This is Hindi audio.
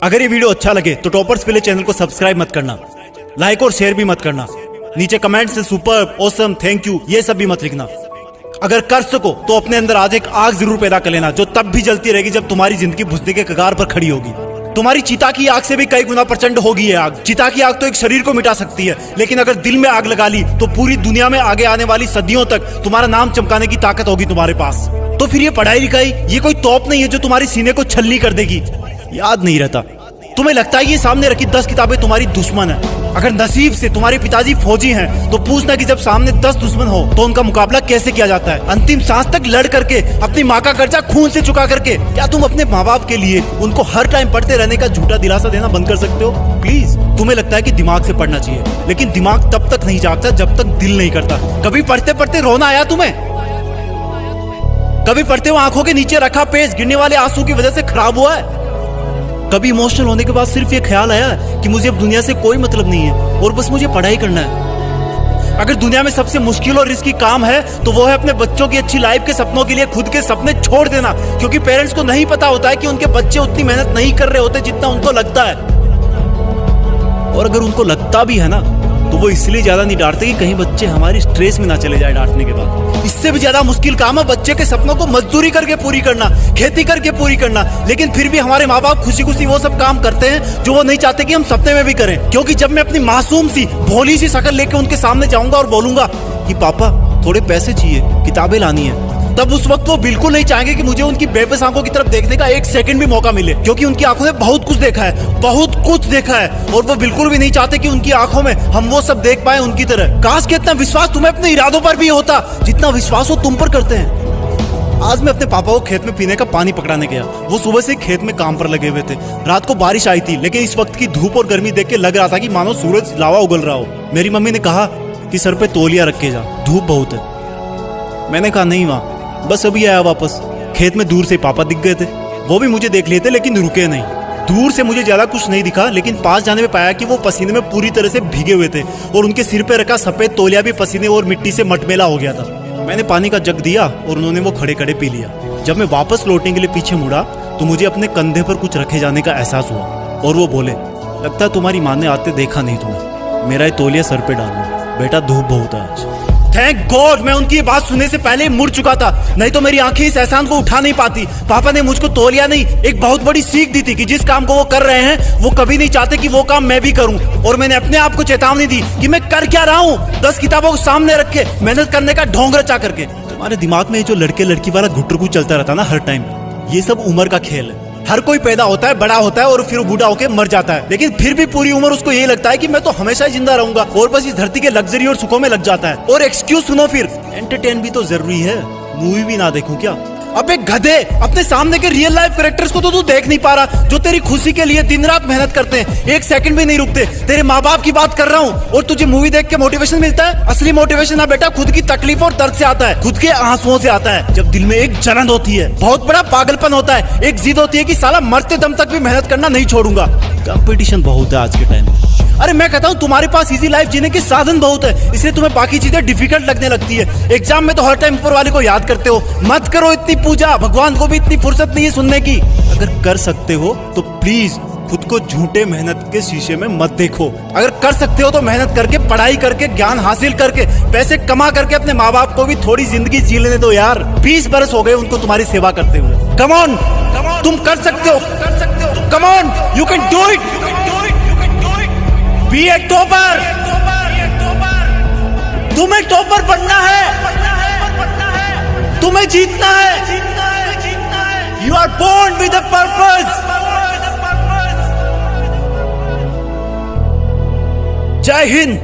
अगर ये वीडियो अच्छा लगे तो टॉपर्स पहले चैनल को सब्सक्राइब मत करना, लाइक और शेयर भी मत करना, नीचे कमेंट से सुपर, ऑसम, थैंक यू ये सब भी मत लिखना। अगर कर सको तो अपने अंदर आज एक आग जरूर पैदा कर लेना, जो तब भी जलती रहेगी जब तुम्हारी जिंदगी बुझने के कगार पर खड़ी होगी। तुम्हारी चिता की आग से भी कई गुना प्रचंड होगी ये आग। चिता की आग तो एक शरीर को मिटा सकती है, लेकिन अगर दिल में आग लगा ली तो पूरी दुनिया में आगे आने वाली सदियों तक तुम्हारा नाम चमकाने की ताकत होगी तुम्हारे पास। तो फिर ये पढ़ाई लिखाई ये कोई तोप नहीं है जो तुम्हारी सीने को छलनी कर देगी। याद नहीं रहता, तुम्हें लगता है ये सामने रखी 10 किताबें तुम्हारी दुश्मन है। अगर नसीब से तुम्हारे पिताजी फौजी हैं तो पूछना कि जब सामने 10 दुश्मन हो तो उनका मुकाबला कैसे किया जाता है। अंतिम सांस तक लड़ करके, अपनी माँ का कर्जा खून से चुका करके, क्या तुम अपने माँ बाप के लिए उनको हर टाइम पढ़ते रहने का झूठा दिलासा देना बंद कर सकते हो? प्लीज। तुम्हें लगता है कि दिमाग से पढ़ना चाहिए, लेकिन दिमाग तब तक नहीं जागता जब तक दिल नहीं करता। कभी पढ़ते पढ़ते रोना आया तुम्हें? कभी पढ़ते हो आंखों के नीचे रखा पेज गिरने वाले आंसू की वजह से खराब हुआ है? कभी इमोशनल होने के बाद सिर्फ ये ख्याल आया कि मुझे अब दुनिया से कोई मतलब नहीं है और बस मुझे पढ़ाई करना है? अगर दुनिया में सबसे मुश्किल और रिस्की काम है तो वो है अपने बच्चों की अच्छी लाइफ के सपनों के लिए खुद के सपने छोड़ देना, क्योंकि पेरेंट्स को नहीं पता होता है कि उनके बच्चे उतनी मेहनत नहीं कर रहे होते जितना उनको लगता है। और अगर उनको लगता भी है ना तो वो इसलिए ज्यादा नहीं डांटते कि कहीं बच्चे हमारी स्ट्रेस में ना चले जाए डांटने के बाद। इससे भी ज्यादा मुश्किल काम है बच्चे के सपनों को मजदूरी करके पूरी करना, खेती करके पूरी करना। लेकिन फिर भी हमारे माँ बाप खुशी खुशी वो सब काम करते हैं जो वो नहीं चाहते कि हम सपने में भी करें। क्योंकि जब मैं अपनी मासूम सी भोली सी शक्ल लेके उनके सामने जाऊंगा और बोलूंगा कि पापा थोड़े पैसे चाहिए, किताबें लानी है, तब उस वक्त वो बिल्कुल नहीं चाहेंगे कि मुझे उनकी बेबस आंखों की तरफ देखने का एक सेकंड भी मौका मिले, क्योंकि उनकी आंखों ने बहुत कुछ देखा है, बहुत कुछ देखा है, और वो बिल्कुल भी नहीं चाहते कि उनकी आंखों में हम वो सब देख पाए उनकी तरह। काश कि इतना विश्वास तुम्हें अपने इरादों पर भी होता जितना विश्वास वो तुम पर करते हैं। आज मैं अपने पापा को खेत में पीने का पानी पकड़ाने गया। वो सुबह से खेत में काम पर लगे हुए थे। रात को बारिश आई थी, लेकिन इस वक्त की धूप और गर्मी देख के लग रहा था कि मानो सूरज लावा उगल रहा हो। मेरी मम्मी ने कहा कि सर पे तौलिया रख के जा, धूप बहुत है। मैंने कहा नहीं माँ, बस अभी आया वापस। खेत में दूर से पापा दिख गए थे, वो भी मुझे देख लिए थे लेकिन रुके नहीं। दूर से मुझे ज्यादा कुछ नहीं दिखा, लेकिन पास जाने में पाया कि वो पसीने में पूरी तरह से भीगे हुए थे और उनके सिर पे रखा सफेद तौलिया भी पसीने और मिट्टी से मटमेला हो गया था। मैंने पानी का जग दिया और उन्होंने वो खड़े खड़े पी लिया। जब मैं वापस लौटने के लिए पीछे मुड़ा तो मुझे अपने कंधे पर कुछ रखे जाने का एहसास हुआ और वो बोले, लगता है तुम्हारी माँ ने आते देखा नहीं तुम्हें, मेरा ये तौलिया सर पे डाल लो, बेटा धूप बहुत है आज। थैंक गॉड मैं उनकी बात सुनने से पहले मुड़ चुका था, नहीं तो मेरी आंखें इस एहसान को उठा नहीं पाती। पापा ने मुझको तौलिया नहीं, एक बहुत बड़ी सीख दी थी कि जिस काम को वो कर रहे हैं वो कभी नहीं चाहते कि वो काम मैं भी करूं। और मैंने अपने आप को चेतावनी दी कि मैं कर क्या रहा हूं, 10 किताबों को सामने रख के मेहनत करने का ढोंग रचा करके। तुम्हारे दिमाग में जो लड़के लड़की वाला घुटरगु चलता रहता ना हर टाइम, ये सब उम्र का खेल है। हर कोई पैदा होता है, बड़ा होता है और फिर बूढ़ा होकर मर जाता है, लेकिन फिर भी पूरी उम्र उसको यही लगता है कि मैं तो हमेशा ही जिंदा रहूंगा और बस इस धरती के लग्जरी और सुखों में लग जाता है। और एक्सक्यूज सुनो, फिर एंटरटेन भी तो जरूरी है, मूवी भी ना देखूं क्या? अब एक गधे, अपने सामने के रियल लाइफ कैरेक्टर्स को तो तू देख नहीं पा रहा जो तेरी खुशी के लिए दिन रात मेहनत करते हैं, एक सेकंड भी नहीं रुकते। तेरे माँ बाप की बात कर रहा हूँ और तुझे मूवी देख के मोटिवेशन मिलता है? असली मोटिवेशन ना बेटा खुद की तकलीफ और दर्द से आता है, खुद के आंसुओं से आता है। जब दिल में एक जलन होती है, बहुत बड़ा पागलपन होता है, एक जिद होती है कि साला मरते दम तक भी मेहनत करना नहीं छोड़ूंगा। कंपटीशन बहुत है आज के टाइम में। अरे मैं कहता हूँ तुम्हारे पास इजी लाइफ जीने के साधन बहुत है, इसलिए तुम्हें बाकी चीजें डिफिकल्ट लगने लगती है। एग्जाम में तो हर टाइम ऊपर वाले को याद करते हो। मत करो इतनी पूजा, भगवान को भी इतनी फुर्सत नहीं है सुनने की। अगर कर सकते हो तो प्लीज खुद को झूठे मेहनत के शीशे में मत देखो। अगर कर सकते हो तो मेहनत करके, पढ़ाई करके, ज्ञान हासिल करके, पैसे कमा करके अपने माँ बाप को भी थोड़ी जिंदगी जी लेने दो यार। 20 बरस हो गए उनको तुम्हारी सेवा करते हुए। कम ऑन, तुम कर सकते हो, come on, you can do it. Be a topper, तुम्हें टॉपर बनना है, तुम्हें जीतना है। You are born with a purpose. जय हिंद।